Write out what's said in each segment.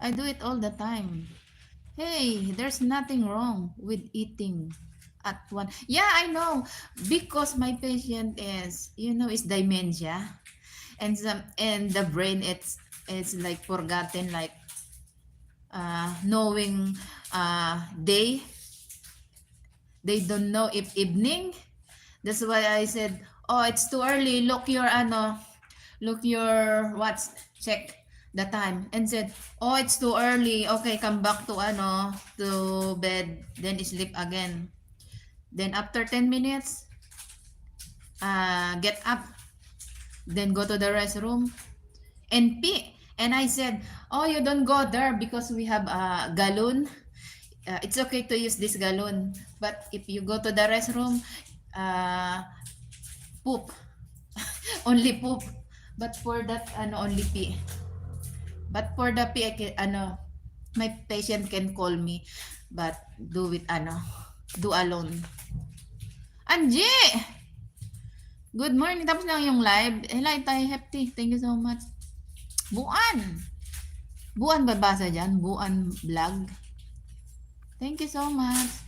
I do it all the time. Hey, there's nothing wrong with eating at one. Yeah, I know. Because my patient is, is dementia. And the brain it's like forgotten, like knowing they don't know if evening. That's why I said, oh, it's too early. Look your watch, check the time, and said, oh, it's too early. Okay, come back to bed, then sleep again. Then after 10 minutes, get up, then go to the restroom and pee. And I said, oh, you don't go there because we have a gallon. It's okay to use this gallon, but if you go to the restroom, uh, poop. Only poop. But for that, only pee. But for the pee, my patient can call me, but do it, do alone. Angie! Good morning. Tapos lang yung live. Hello, tayo, Hefty. Thank you so much. Buan! Buan babasa dyan? Buan vlog. Thank you so much.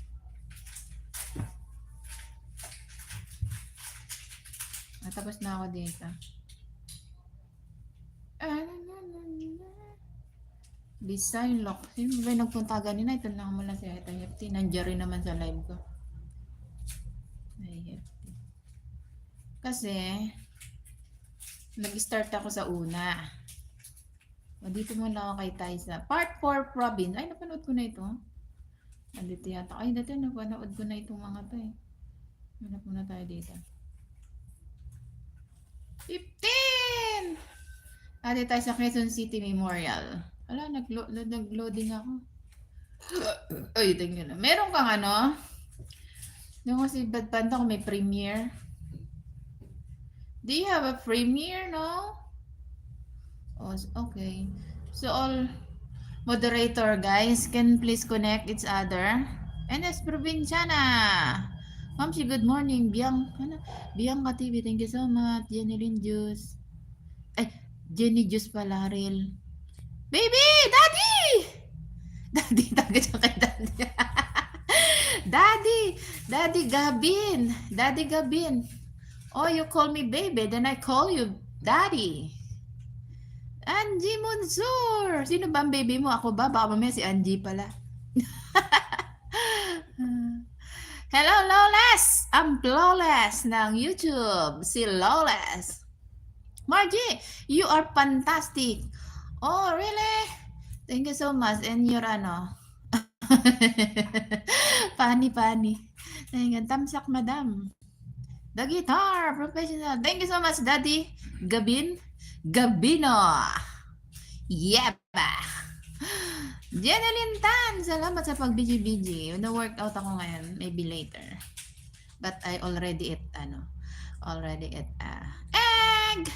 Tapos na ako dito. Design lock. Sino ba yung nagpunta ganina? Ito na mo lang si Ito Hefty. Nandiyan rin naman sa live ko. Ay, Hefty. Kasi, nag-start ako sa una. Dito muna ako kay Taisa. Part 4 province. Ay, napanood ko na ito. Andito yata. Ay, dati napanood ko na itong mga to eh. Hanap muna tayo dito. 15! Dito tayo sa Quezon City Memorial. Wala, nag-loading ako. Ay, tingnan na. Meron kang yung kasi Bad Panda ko may premiere. Do you have a premiere, no? Oh, okay. So all moderator guys can please connect each other. NS Provinciana. Mamsi, good morning. Bianca TV, thank you so much. Jenny Lynn Juice. Ay, Jenny Juice pala, real. Baby! Daddy! Daddy, tagad siya kay Daddy. Daddy Gabin. Daddy Gabin. Oh, you call me baby, then I call you Daddy. Angie Monsur. Sino ba ang baby mo? Ako ba? Baka mamaya si Angie pala. Hello, Lawless! I'm Flawless ng YouTube. Si Lawless. Margie, you are fantastic. Oh, really? Thank you so much. And your Pani. Tamsak, madam. The guitar, professional. Thank you so much, Daddy. Gabino. Yep. Jeneline Tan, salamat sa pag-BG. Na-workout ako ngayon. Maybe later. But I already ate, egg!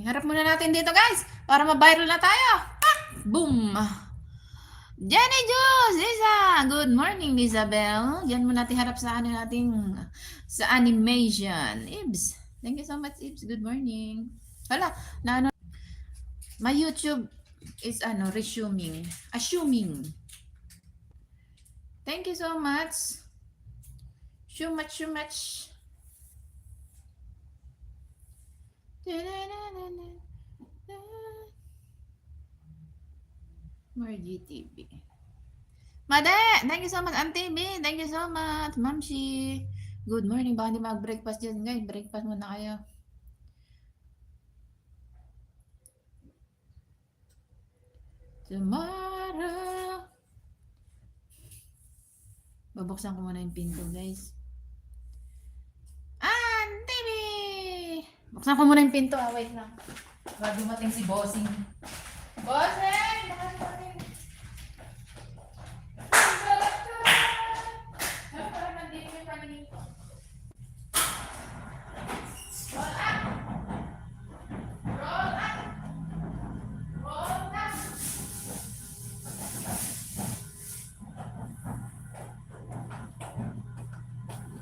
Harap muna natin dito guys para ma-viral na tayo. Boom! Jenny Juice! Isa! Good morning, Isabel. Diyan mo natin harap sa sa animation. Ibs. Thank you so much, Ibs. Good morning. Hala, my YouTube is assuming. Thank you so much. So much. More GTV. Made! Thank you so much, Auntie B. Thank you so much, Mamshi. Good morning. Baka hindi mag-breakfast dyan, guys. Breakfast muna kayo. Tomorrow. Babuksan ko muna yung pinto, guys. Auntie B! Buksan ko muna yung pinto. Wait lang. Bago dumating si Bossing. Bossing!